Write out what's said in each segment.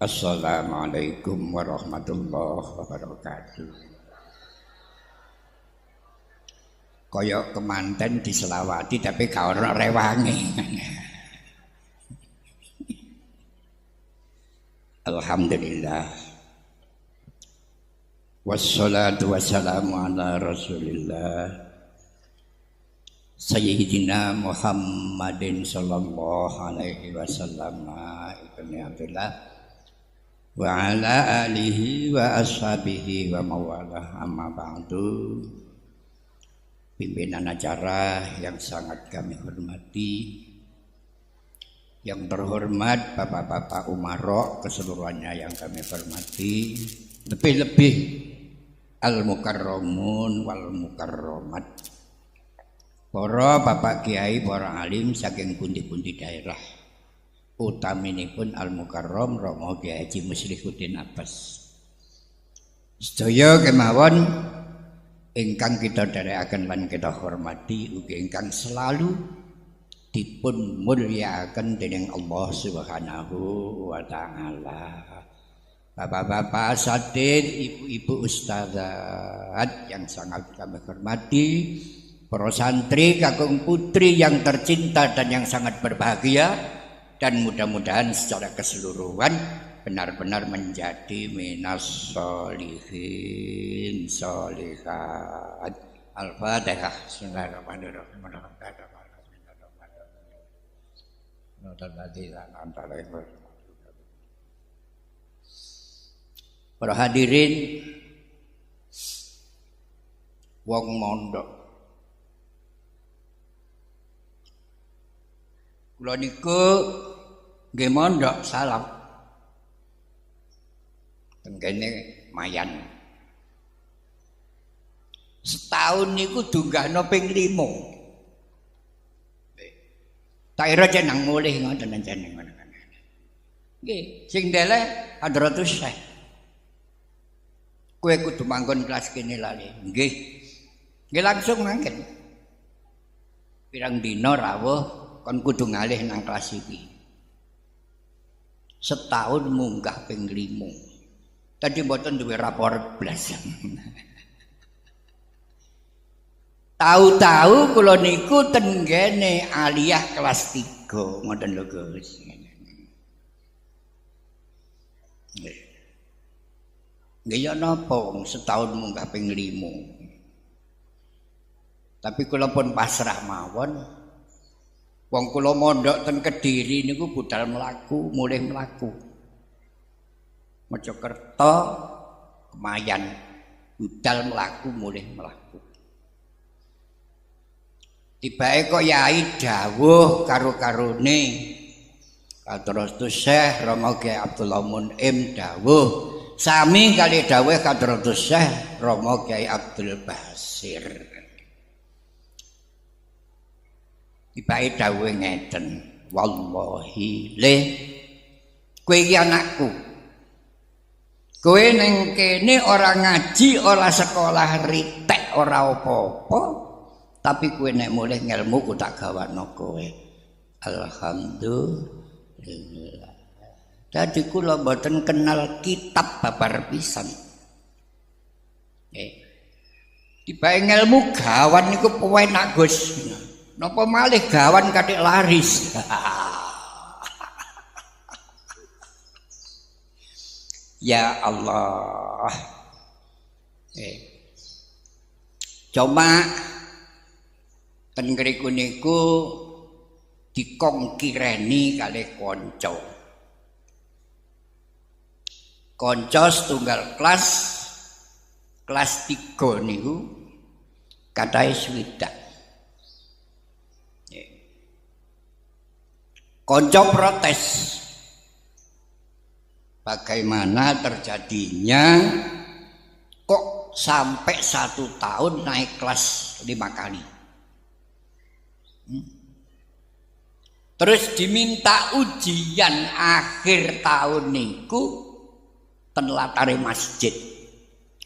Assalamualaikum warahmatullahi wabarakatuh. Kaya kemanten diselawati tapi gak ono rewange. Alhamdulillah. Wassalatu wassalamu ala Rasulillah Sayyidina Muhammadin sallallahu alaihi wasallam ibni Abdullah wa ala alihi wa ashabihi wa mawalah amma ba'du. Pimpinan acara yang sangat kami hormati, yang terhormat Bapak-bapak Umarok keseluruhannya yang kami hormati, lebih-lebih al-mukarramun wal mukarramat, para Bapak Kiai, para alim saking pundi-pundi daerah, utaminipun al-mukarram Romo Kiai Haji Muslihuddin Abbas. Sedaya kemawon ingkang kita dherekaken lan kita hormati, ugi ingkang selalu dipun mulyakaken dening Allah Subhanahu wa taala. Bapak-bapak asatidz, ibu-ibu ustadzat yang sangat kami hormati, para santri kakung putri yang tercinta dan yang sangat berbahagia, dan mudah-mudahan secara keseluruhan benar-benar menjadi minas sholihin sholihat. Al-Fatihah. Bismillahirrahmanirrahim. Para hadirin wong mondok, kula niku nggih mondok salam tenggene Mayan. Setahun niku dunggahno ping 5. Tak ira jeneng mulih ngoten jeneng ngono. Nggih, sing deleh Hadratus Syekh. Kowe kudu manggon kelas kene lali. Nggih. Nggih langsung mangken. Pirang dina rawuh kon kudu ngalih nang kelas iki. Setahun munggah ping 5. Tadi mboten duwe rapor blas. Tahu-tahu kula niku tenggene aliyah kelas 3 ngoten lho Gus. Nggih ya napa wong setahun munggah ping 5. Tapi kula pun pasrah mawon. Wong kula mondok ten Kediri niku budal mlaku, mulih mlaku. Mojokerto, Kemayan, budal mlaku, mulih mlaku. Tibake kok yai dawuh karo-karone Hadratus Syekh Romo Kiai Abdullah Mun'im dawuh sami kali dawuh Hadratus Syekh Romo Kiai Abdul Basir. Tibake dawuh ngeten, wallahi le kowe iki anakku. Kowe ning kene ora ngaji, ora sekolah ritek, ora apa-apa, tapi kowe nek mulih ngelmu ku tak gawakno kowe. Alhamdulillah. Dadi kula mboten kenal kitab babar pisan. Tibake ngelmu gawan niku penak Gus. Napa malih gawan kathik laris. Ya Allah. Cuma ten ngriku niku dikongkireni kalih kanca. Kanca setunggal kelas 3 niku kathahe swidak. Kanca protes. Bagaimana terjadinya kok sampai 1 tahun naik kelas 5 kali. Terus diminta ujian akhir tahun niku ten latare masjid.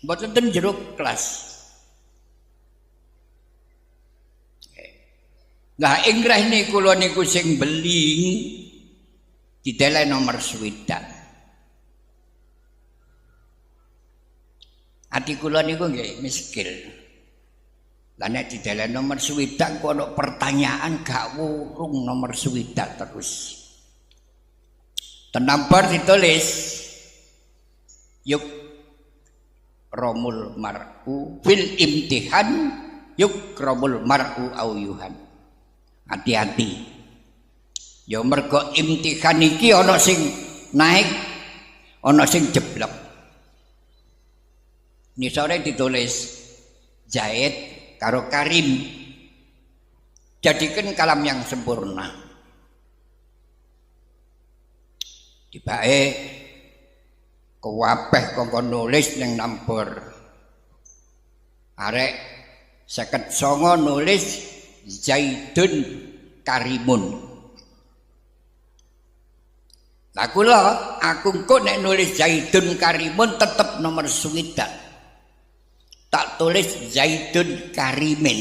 Mboten ten jero kelas. Lah ingrah niku kula niku sing beling dideleh nomor swidak. Ati kula niku nggih miskil. Lah nek didelen nomor 60 kok ana pertanyaan gak wurung nomor 60 terus. Tenampar ditulis yuk romul mar'u fil imtihan yuk romul mar'u auyuhan. Hati-hati. Ya mergo imtihan iki ana sing naik, ana sing jeblok. Nisore ditulis Zaid karo Karim, jadikan kalam yang sempurna. Tibake kuwabeh kongkon nulis ning nampur. Arek 59 nulis Zaidun Karimun. Lah kula aku kok nek nulis Zaidun Karimun tetep nomor 60. Tak tulis Zaidun Karimin.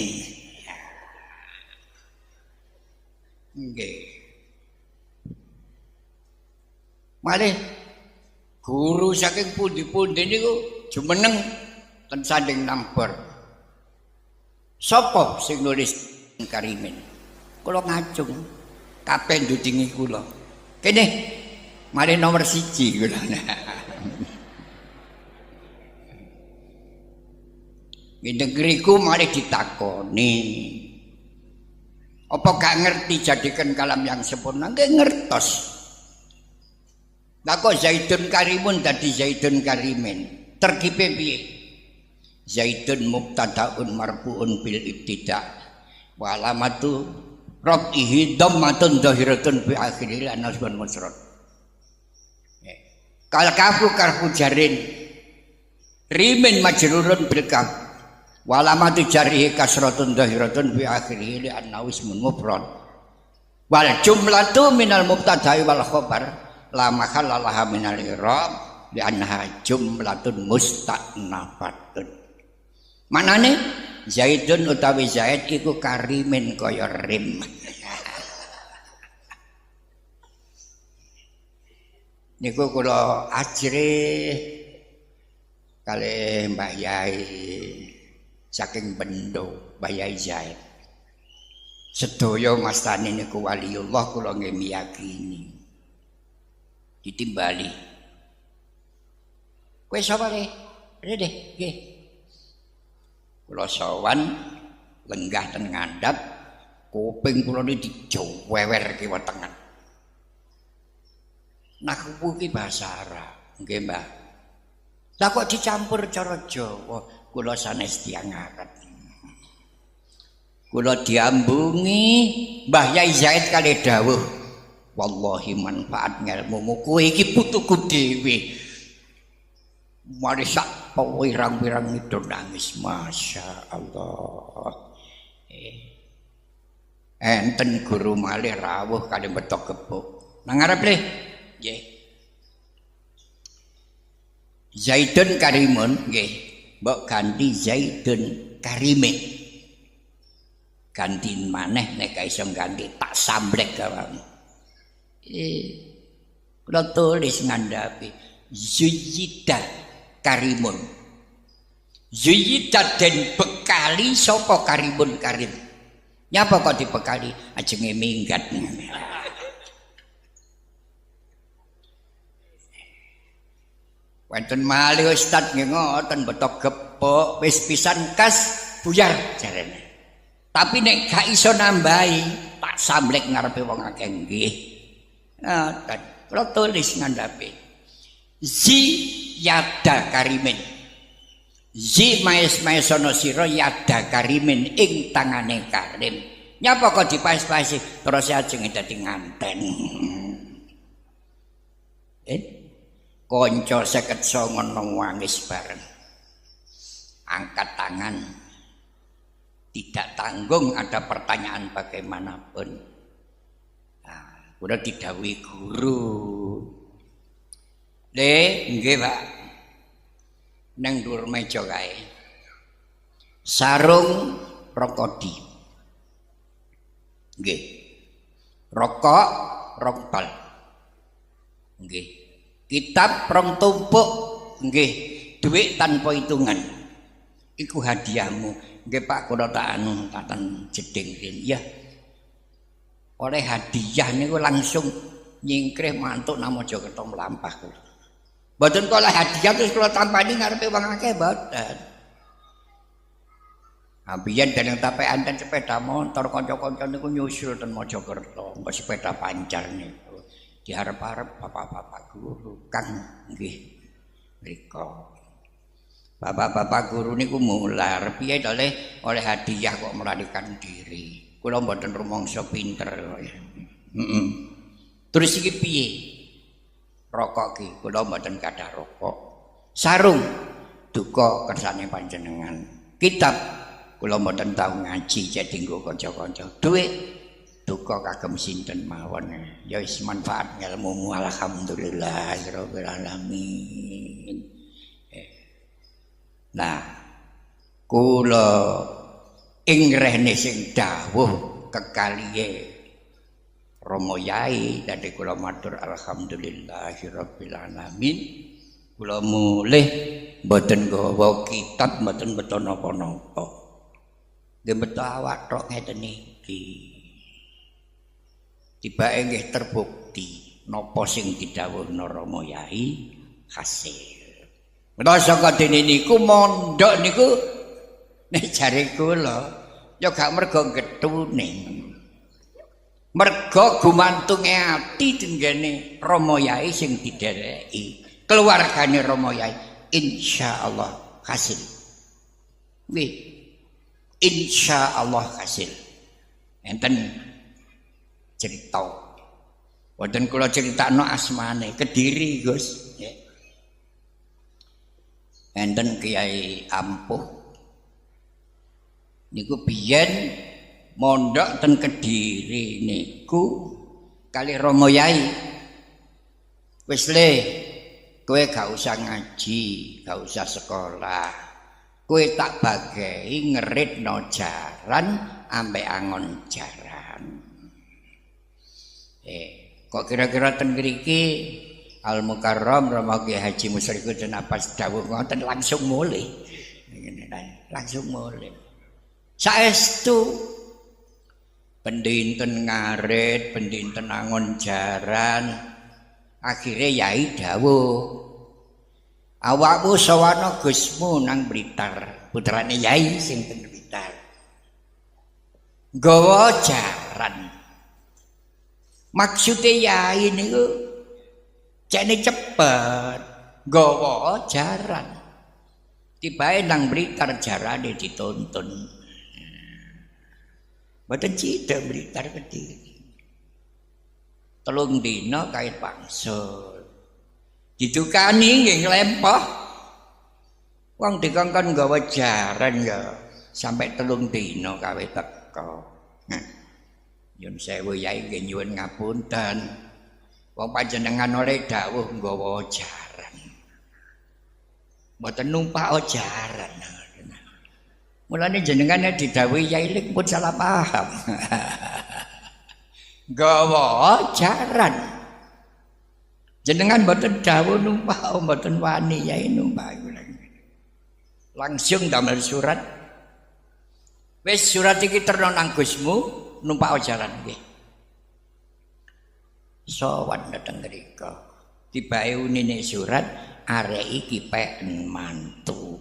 Nggih. Malih guru saking pundi-pundi niku jumeneng ten sanding nampur. Sapa sing nulis Karimin? Kula ngajung kabeh ndudingi kula. Kene malih nomor 1 kula. Di negeriku mari ditakoni. Apa gak ngerti jadikan kalam yang sempurna? Nggih ngertos. Lah kok Zaidun Karimun dadi Zaidun Karimin? Terkipe piye? Zaidun mubtadaun marfuun bil ibtida. Wa alamatu rafihi dhammatun dhahiratun bi akhiril anasban musrad. Kal kafu karfu jarin. Rimin majrurun bil kaf. Walamatu jarihi kasratun dhahiratun bi akhirih li annahu ismun mufrad. Wal jumlatu minal mubtada'i wal khabar la mahalla laha minal i'rab li annaha jumlatun musta'nafatun. Manane Zaidun utawi Zaid iku karimin kaya rim. Niku kula ajrih kalih Mbah Yai saking Bendo Bayai Zaid. Sedaya mastani niku waliullah kula nggih miyakini. Ditimbali. Kowe sapa le? Rene nggih. Kula sowan lenggah ten ngandhap, kuping kula niki dijowewer kiwa tengen. Naku ki bahasa Arab, nggih Mbah. Lah kok dicampur cara Jawa? Kula sanes tiyang arat. Kula diambungi Mbah Yai Zaid kali dawuh, wallahi manfaat ngelmumu kowe iki putuku dhewe. Mari sak pirang-pirang itu nangis, masya Allah. Enten guru malih rawuh kali betok gebuk. Nang ngarep le. Nggih. Zaidun Karimun nggih. Mbok ganti Zaidun Karime. Ganti maneh nek iso ganti tak samblek kawan. Kula tulis ngandhapi Zuyida Karimun. Zuyida den bekali sapa Karimun Karim. Nyapa kok dibekali ajenge minggat. Wonten malih Ustaz nggih ngoten betok gepuk wis pisan kas buyar jarene. Tapi nek gak iso nambahi tak samblek ngarepe wong akeh nggih. Ngoten. Kula tulis ngandhape. Yada Karimin. Maesana sira yada Karimin ing tangane Karim. Nyapa kok dipaes-paesi terus ajeng dadi nganten. Konco 59 nangis bareng. Angkat tangan. Tidak tanggung ada pertanyaan bagaimanapun. Nah, udah didhawuhi guru. Nggih, Pak. Nang dhuwur meja kae. Sarung rokodi. Nggih. Rokok rokbal. Nggih. Kitab rong tumpuk nggih, duit tanpa hitungan. Iku hadiahmu. Nggih Pak kula tak anu taten jeding ya. Oleh hadiah niku langsung nyingkrih mantuk nang Mojokerto mlampah kula. Mboten kok hadiah terus kula tampani ngarepe wong akeh mboten. Ambiyen dereng tapekan ten sepeda motor kanca-kanca niku nyusul ten Mojokerto, engko sepeda pancar niku. Diharep-harep bapak-bapak guru Kang nggih mriku. Bapak-bapak guru niku mular, piye oleh hadiah kok melarikan diri. Kula mboten rumangsa pinter kaya. Terus iki piye? Rokok ki, kula mboten kathah rokok. Sarung duka kersane panjenengan. Kitab kula mboten tau ngaji jadi nggo kanca-kanca. Duit duka kagem sinten mawon. Ya wis manfaat ngelmumu alhamdulillahirabbil alamin. Nah, kula ing rene sing dawuh kekalihe Rama Yai dadi kula matur alhamdulillahirabbil alamin. Kula mulih mboten gawa kitab mboten beto napa-napa. Nggih beto awak tok ngeten iki. Tibake nggih terbukti napa sing didhawuhna Rama Yai hasil. Menawa saka dene niku mondok niku nek jare kula ya gak mergo gethune. Mergo gumantunge ati tenggene Rama Yai sing didereki. Keluargane Rama Yai insyaallah hasil. Nggih. Insyaallah hasil. Enten cerita. Wonten kula critakno asmane Kediri, Gus. Enten Kiai Ampuh niku biyen mondok ten Kediri niku kali Rama Yai. Wis le kowe gak usah ngaji, gak usah sekolah. Kowe tak bagai ngeritno jaran ambek angon jaran. Kok kira-kira ten mriki Al Mukarram Rama Kyai Haji Musyrifuddin Abbas dawuh ngoten langsung mulih. Langsung mulih. Saestu pendinten ngarit, pendinten angon jaran. Akhire Yai dawuh, awakmu sawana Gusmu nang Blitar. Putrane Yai sing teng Blitar. Gawa jaran. Maksude Yai niku jane cepet gawa jaran. Tibae nang Blitar jarane dituntun. Mboten cita Blitar Kediri. 3 dina kait pangsul. Didukani nggih nglempoh. Wong dikongkon gawa jaran ya sampai 3 dina kawe teko. Nyun sewu Yai nggih nyuwun ngapunten. Wong panjenengan oleh dawuh nggawa jaran. Mboten numpak jaran. Mulane jenengan didhawuhi Yai lek pun salah paham. Nggawa jaran. Jenengan mboten dawuh numpak, mboten wani Yai numpak. Langsung damel surat. Wis surat iki terno nang Gusmu numpak jaran nggih. Sowan dateng mriko. Tibae unine surat arek iki peken mantu.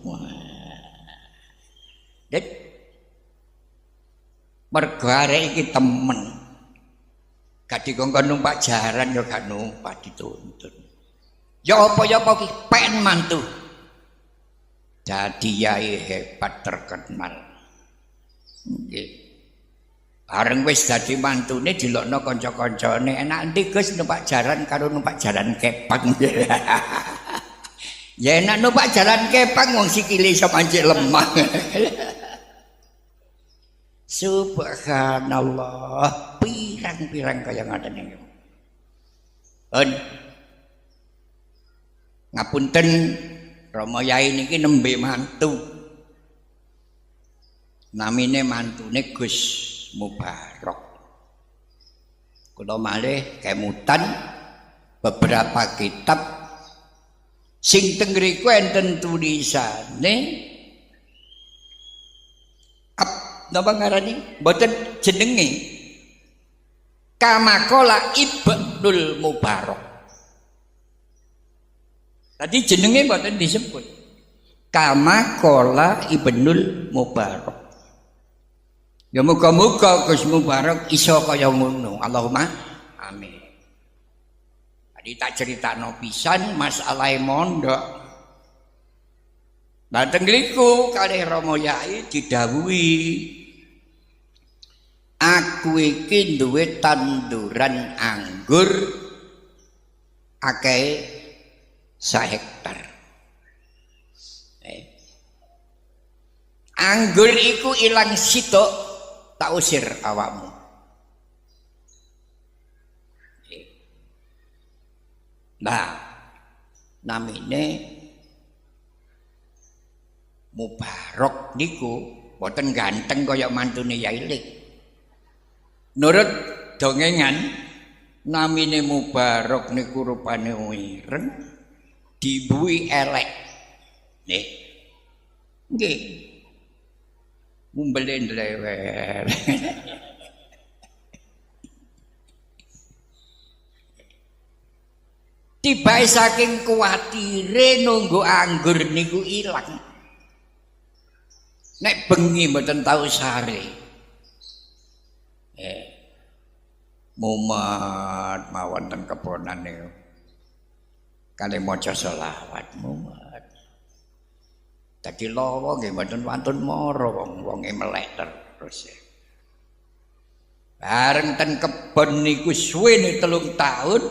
Dit mergo arek iki temen. Gak dikongkon numpak jaran ya gak numpak dituntun. Ya apa ki peken mantu. Dadi Yai hebat terkenal. Nggih. Bareng wis dadi mantune dilokno kanca-kancane, enak ndi Gus numpak jaran karo numpak jaran kepang. Ya enak numpak jaran kepang wong sikile iso mancik lemah. Subhanallah, pirang-pirang kaya ngoten niku. Ngapunten Rama Yai niki nembe mantu. Namine mantune Gus Mubarok. Kula malih kemutan beberapa kitab Sing teng mriku enten tulisane napa ngarani mboten jenenge Kamakola Ibnul Mubarak. Tadi jenenge mboten disebut. Kamakola Ibnul Mubarak. Ya muga-muga Gus Mubarak iso kaya ngono. Allahumma amin. Tadi tak critakno pisan masalahe mondok. Nah teng mriku kalih Rama Yai didhawuhi aku iki duwe tanduran anggur akeh 1 hektar. Anggur iku ilang sitok tak usir awakmu. Nah, namine Mubarak niku boten ganteng kaya mantune Yai Lik. Nurut dongengan namine Mubarak niku rupane ireng, dibuhi elek. Nggih. Nggih. Mumbele ndlewer. Tibae saking kuwatire nunggu anggur niku ilang. Nek bengi mboten tau sare. Mumet mawon ten kebonane. Kali maca selawat mumet. Dadi lawa nggih mboten wantun mara wong-wonge melek terus. Bareng ten kebon niku suwene 3 tahun.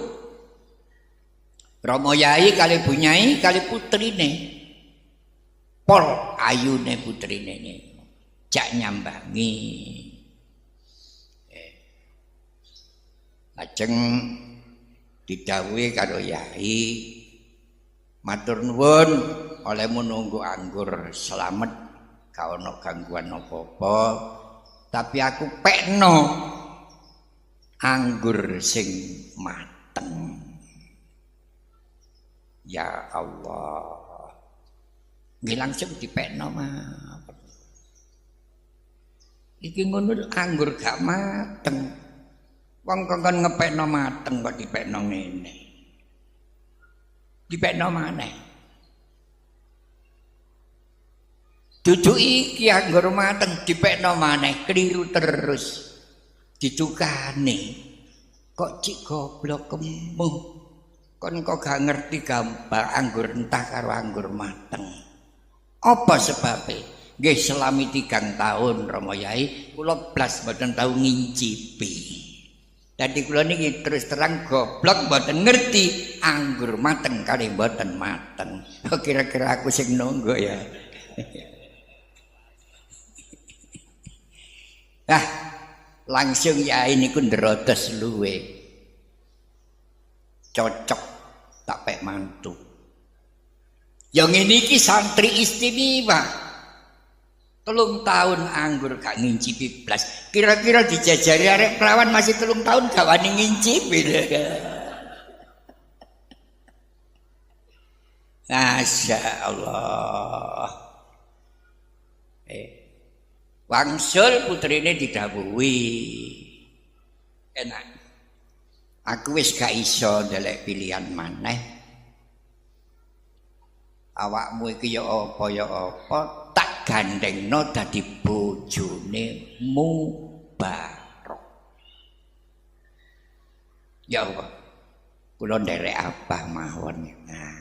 Rama Yai kali Bu Nyai kali putrine. Pol ayune putrine niku. Jak nyambangi. Lajeng didhawuhi karo Yai, matur nuwun oleh menunggu anggur selamat gak ana gangguan apa-apa, tapi aku pekno anggur sing mateng. Ya Allah, nggih langsung dipekno mawon. Iki ngono anggur gak mateng. Wong kongkon ngepekno mateng kok dipekno ngene. Dipekno maneh. Dudu iki anggur mateng dipekno maneh kliru terus. Dicukane. Kok cik goblok kemuh. Kon kok gak ngerti gambar anggur entah karo anggur mateng. Apa sebabnya? Nggih selami 3 tahun Rama Yai kula blas mboten tau ngincipi. Dadi kula niki terus terang goblok mboten ngerti anggur mateng kali mboten mateng. Kira-kira aku sing nunggu ya. Nah, langsung Yai niku ndrodos luwe. Cocok tak pek mantu. Yang ini iki santri istimewa. 3 tahun anggur gak ngincipi blas. Kira-kira dijajari arek perawan masih 3 tahun gak wani ngincipi. Masya Allah. Wangsul putrine didhawuhi. Enak. Aku wis gak iso ndelek pilihan maneh. Awakmu iki ya apa tak gandengno dadi bojone Mubarak. Ya Allah. Kula nderek abah mawon. Nah.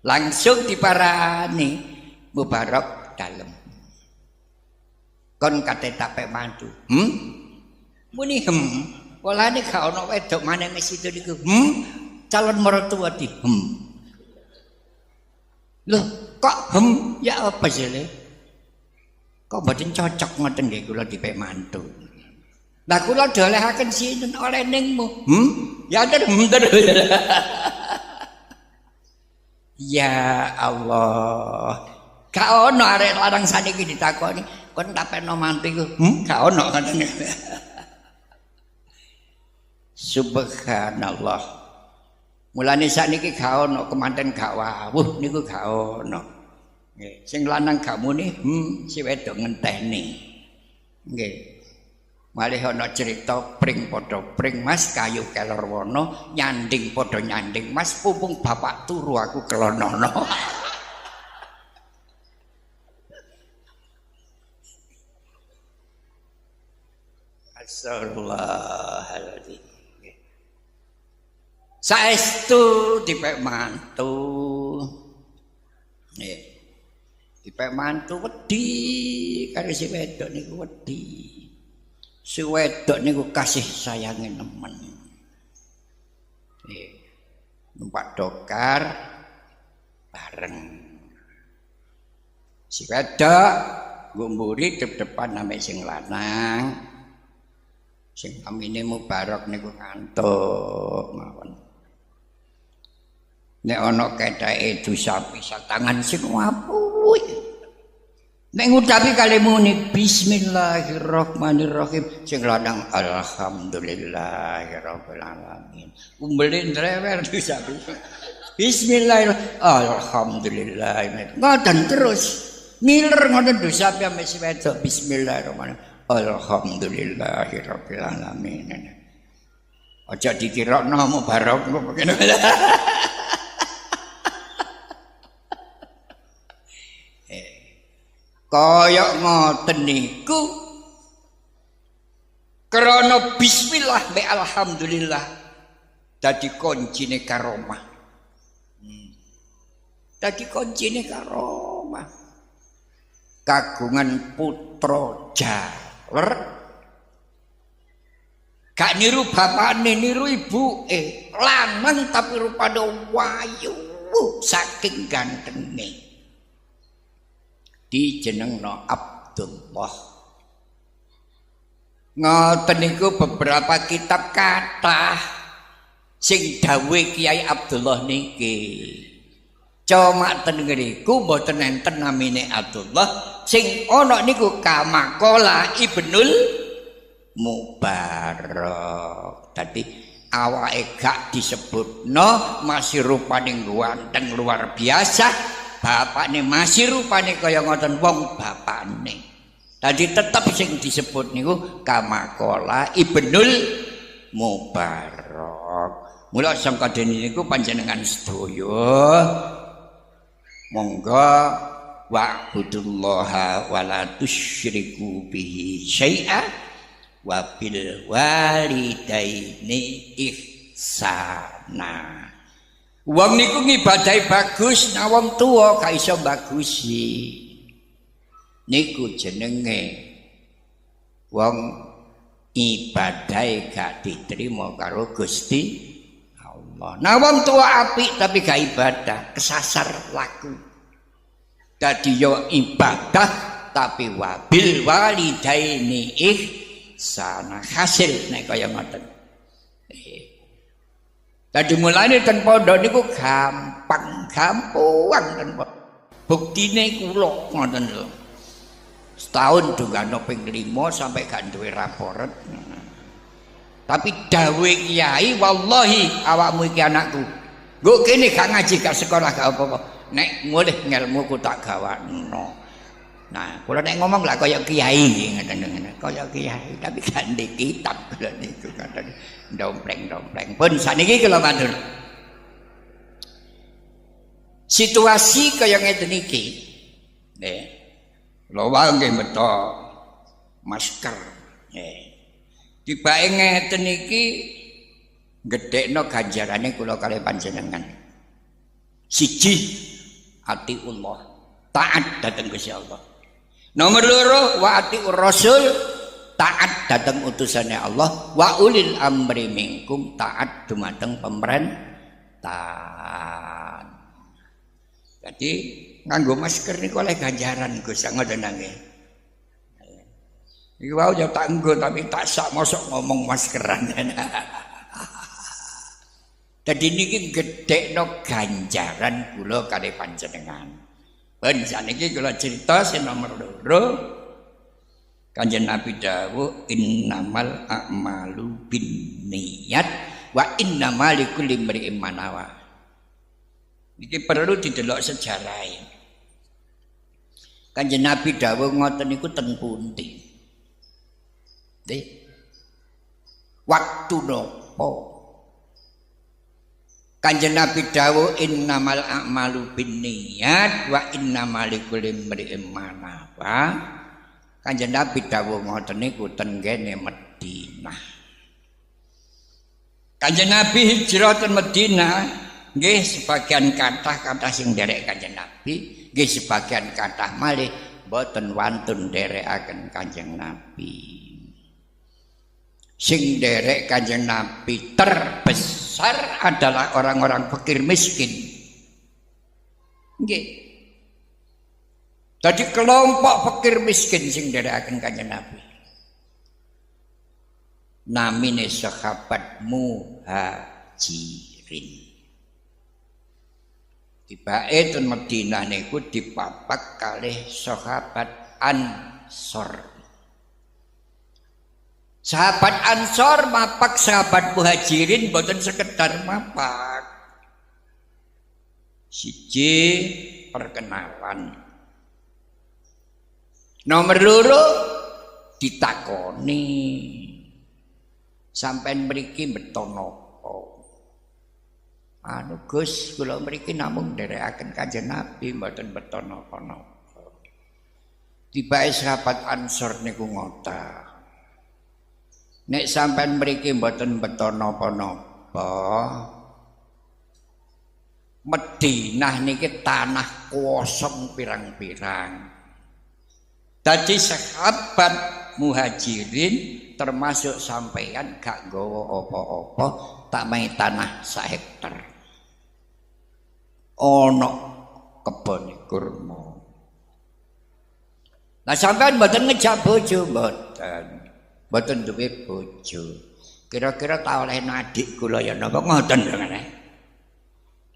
Langsung diparani Mubarak dalem. Kon kate tapek mantu. Muni polane gak ana wedok maneh nek situ niku. Calon mertua di Loh, kok ya apa sih le? Kok mboten cocok ngoten nggih kula dipek mantu. Lah kula dolehaken sinten oleh ningmu. Ya terus. Ya Allah. Gak ono arek larang saniki ditakoni, kon tapekno mantu iku. Gak ono ngoten. Subhanallah. Mulane sakniki gak ono kemanten gak wawuh niku gak ono. Nggih, sing lanang gak muni si wedok ngenteni. Nggih. Malih ana cerita pring padha pring Mas kayu kelor wana nyanding padha nyanding Mas pumpung bapak turu aku kelonono. Astagfirullahaladzim. Saestu dipek mantu. Nggih. Dipek mantu wedi karo si wedok niku wedi. Si wedok niku kasih sayange nemen. Nggih. Numpak dokar bareng. Si wedok ngumburi depan ame sing lanang. Sing amine Mubarak niku ngantuk mawon. Nek ana ketheke dosa pisah tangan sing wapuh. Nek ngucapi kalimu ni bismillahirrahmanirrahim sing lanang alhamdulillahirabbil alamin. Umbelin drewer dosa pisah. Bismillahirrahmanirrahim. Alhamdulillah. Ngoten terus. Miler ngoten dosa piye mesti wedok bismillahirrahmanirrahim. Alhamdulillahirabbil alamin. Aja dikira Mubarak ngene. Kaya ngoten niku krana bismillah be alhamdulillah dadi kuncine karomah. Dadi kuncine karomah. Kagungan putra jaler gak niru bapakne niru ibuke lanang tapi rupane wayu saking gantenge. Dijenengno Abdullah. Ngoten niku beberapa kitab kathah sing dawuh Kiai Abdullah niki. Cuma ten ngriku mboten enten namine Abdullah, sing ana niku Kamakola Ibnul Mubarak. Dadi awake gak disebutno masih rupane ganteng luar biasa. Bapakne masih rupane kaya ngoten wong bapakne. Tadi tetep sing disebut niku Kamakola Ibnul Mubarak. Mula sangka dene niku panjenengan sedaya monggo wa'budullaha wa la tusyriku bihi syai'a wa bil walidaini ihsana. Wong niku ngibadahi bagus, nah wong tuwa gak iso bagusi. Niku jenenge wong ibadahe gak diterima karo Gusti Allah. Nah wong tuwa apik tapi gak ibadah, kesasar laku. Dadi yo ibadah tapi wabil walidaini ihsana hasil nek kaya ngoten. Dadi mulane ten pondok niku gampang ten pondok. Buktine kula ngoten lho. Setahun dungano ping 5 sampai gak duwe raporet. Tapi dawuh kiai wallahi awakmu iki anakku. Nggo kene gak ngaji gak sekolah gak apa-apa. Nek mulih ngelmuku tak gawakno. Nah, kula nek ngomong lah kaya kiai ngene-ngene, kaya kiai tapi gak ndek kitab kula niku kadang dompleng-dompleng. Pun saniki kula matur. Situasi kaya ngeten iki. Nggih. Lho wae nggih beto masker. Nggih. Tibake ngeten iki gedhekno ganjarane kula kalih panjenengan. Siji atiullah, taat dhateng Gusti Allah. Nomor 2 wa atiur rasul, taat dhateng utusane Allah, wa ulil amri minkum, taat dumateng pemerintahan. Jadi nganggo masker niku oleh ganjaran Gus ngoten nggih. Iki wae ya tak nggo tapi tak sak mosok ngomong maskeran. Dadi niki gedhekno ganjaran kula kalih panjenengan. Ben saniki kula cerita sing nomor 2 Kanjeng Nabi dawuh innamal a'malu binniyat wa innamal likulli imri'in ma nawa. Iki perlu didelok sejarah. Kanjeng Nabi dawuh ngoten niku ten pundi? Nggih. Waktu napa? Kanjeng Nabi dawuh innamal a'malu binniyat wa innamal likulli imri'in ma nawa. Kanjeng Nabi dawuh ngoten niku ten kene Madinah. Kanjeng Nabi hijrah ten Madinah nggih sebagian kathah sing nderek Kanjeng Nabi, nggih sebagian kathah malih boten wantun nderekaken Kanjeng Nabi. Sing nderek Kanjeng Nabi terbesar adalah orang-orang fakir miskin. Nggih. Jadi kelompok fakir miskin sing nderekaken Kanjeng Nabi. Namine sahabat muhajirin. Tibake ten Madinah niku dipapak kalih sahabat Ansor. Sahabat Ansor mapak sahabat muhajirin boten sekedar mapak. Siji perkenalan. Nomor loro ditakoni sampean mriki beto napa? Anu Gus, kula mriki namung nderekaken Kanjeng Nabi mboten beto napa-napa. Tibake sahabat Ansor niku ngota. Nek sampean mriki mboten beto napa-napa, Madinah niki tanah kosong pirang-pirang. Dadi sahabat muhajirin termasuk sampeyan gak nggawa apa-apa, tak mai tanah 1 hektar. Ana kebon kurma. Lah sampeyan mboten ngejak bojo mboten. Mboten duwe bojo. Kira-kira tak oleh adik kula ya napa ngoten ngene.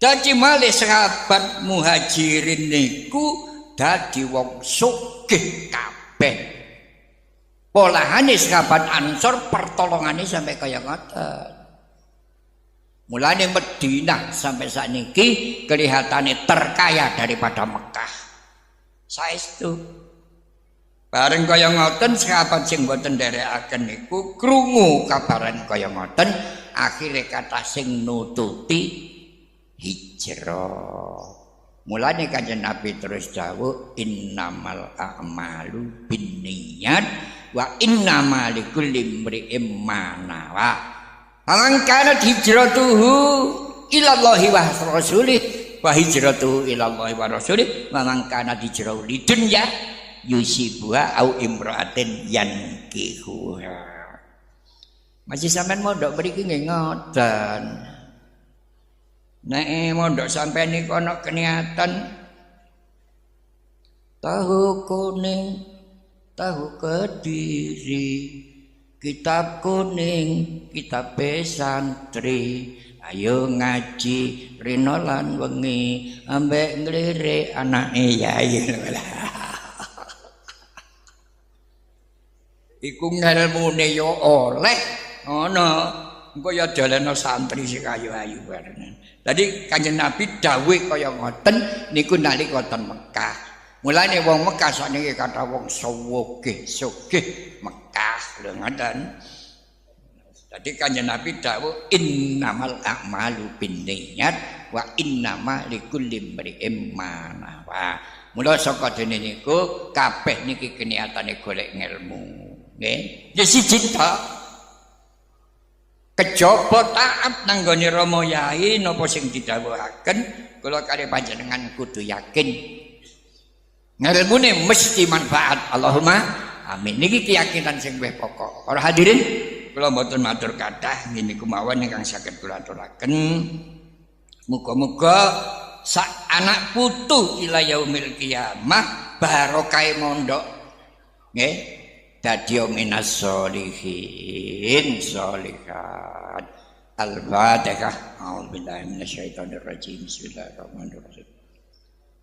Dadi malih sahabat muhajirin niku dadi wong sugih kabeh. Polahane sahabat Ansor pertolongane sampai kaya ngoten. Mulane Madinah sampai sakniki kelihatannya terkaya daripada Mekah. Saestu. Bareng kaya ngoten sahabat sing boten nderekaken niku krungu kabaran kaya ngoten, akhire kathah sing nututi hijrah. Mulane Kanjeng Nabi terus dawuh innamal a'malu binniyat wa innamal likulli imri'in ma nawa. Faman kanat hijratuhu ila Allahi wa rasulih wa hijratuhu ila Allahi wa rasulih wa man kanat hijratuhu lidunya yusibuha au imra'atin yankihuha. Masih sampean mondok mriki nggih ngoten. Nek mondok sampeyan niku ana keniatan tahu kuning, tahu Kediri, kitab kuning, kitab santri, ayo ngaji rino lan wengi ambek nglirik anake yai. Iku ngelmune yo oleh ngono. Engko ya dalana santri sing ayu-ayu bareng. Dadi Kanjeng Nabi dawuh kaya ngoten niku nalika ten Mekah. Mulane wong Mekah sakniki kata wong sugih Mekah lho ngoten. Dadi Kanjeng Nabi dawuh innamal a'malu binniyat wa innamal likulli imri'in ma nawa. Mula saka dene niku kabeh niki keniatane golek ngelmu. Nggih. Ya siji tok. Kejaba taat nanggone Rama Yai napa sing didhawuhaken kula kali panjenengan kudu yakin ngelmune mesti manfaat. Allahumma amin. Niki keyakinan sing wis pokok. Para hadirin kula mboten matur kathah niku mawon ingkang saged kula aturaken. Muga-muga sak anak putu ila yaumil qiyamah barokah mondok nggih dadi minas sholihin sholihat. Al-Fatihah. A'udzubillahi minasyaitonir rajim. Bismillahirrahmanirrahim.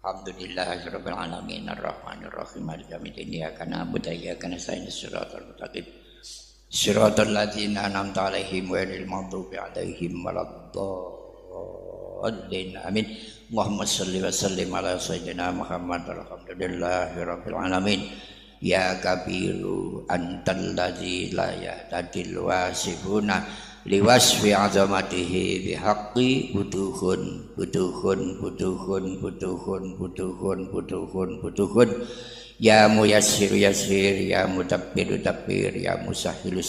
Alhamdulillahirabbil alamin arrahmanir rahim maliki yaumiddin iyyaka na'budu wa iyyaka nasta'in shiratal mustaqim shiratal ladzina an'amta 'alaihim ghairil maghdubi 'alaihim waladdallin amin. Allahumma shalli wa sallim ala sayyidina Muhammad alhamdulillahirabbil alamin. Ya kabiru antal ladzi la yahtadil wasifuna liwasfi azamatihi bihaqqi butuhun ya muyassir yassir ya mudabbir dabbir ya musahhil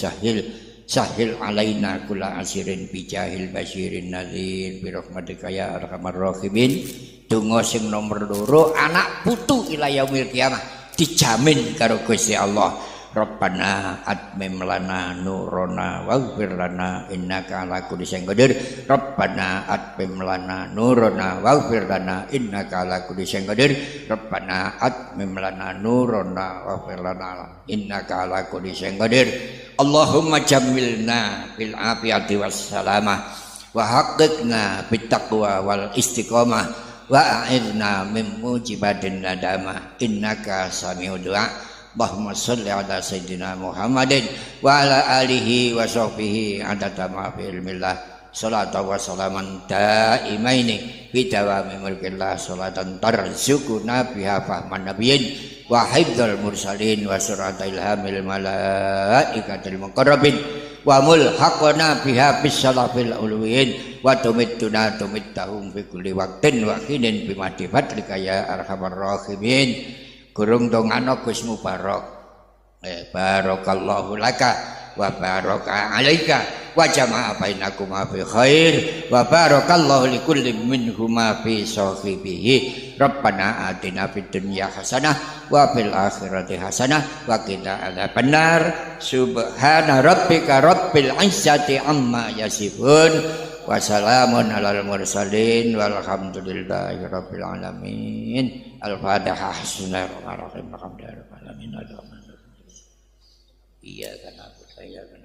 sahil alaina kula asirin bijahil basyirin nadhir bi rahmatika ya arhamar rahimin. Donga sing nomor 2 anak putu ila yaumil kiamah dijamin karo Gusti Allah. Rabbana atmim lana nurana waghfir lana innaka ala kulli syai'in qadir. Rabbana atmim lana nurana waghfir lana innaka ala kulli syai'in qadir. Rabbana atmim lana nurana waghfir lana innaka ala kulli syai'in qadir. Allahumma jammilna bil afiyati was salamah wa haqqiqna bit taqwa wal istiqamah wa a'idna min mujibatin nadamah innaka sami'ud du'a. Allahumma sholli ala sayyidina Muhammadin wa ala alihi wa sahbihi adada ma fi ilmillah salatu wa salaman daimaini bi dawami mulkillah salatan tarzuquna biha fahman nabiyyin wa hifdzal mursalin wa surata ilhamil malaikatil muqarrabin wa mulhaqna biha bis salafil ulwiyin wa tumittuna tumittahum fi kulli waqtin wa hinin bi madhifatika ya arhamar rahimin. Gurung dongano Gus Mubarak. Barakallahu laka wa baraka alaika wa jama'a bainakuma fi khair wa barakallahu likulli minhuma fi sahibihi. Rabbana atina fid dunya hasanah wa fil akhirati hasanah wa qina adzabannar. Subhana rabbika rabbil izzati amma yasifun wa salamun alal mursalin walhamdulillahi rabbil alamin. Al-Fatihah. Bismillahirrahmanirrahim. Alhamdulillahirabbil alamin. Iyyaka na'budu wa iyyaka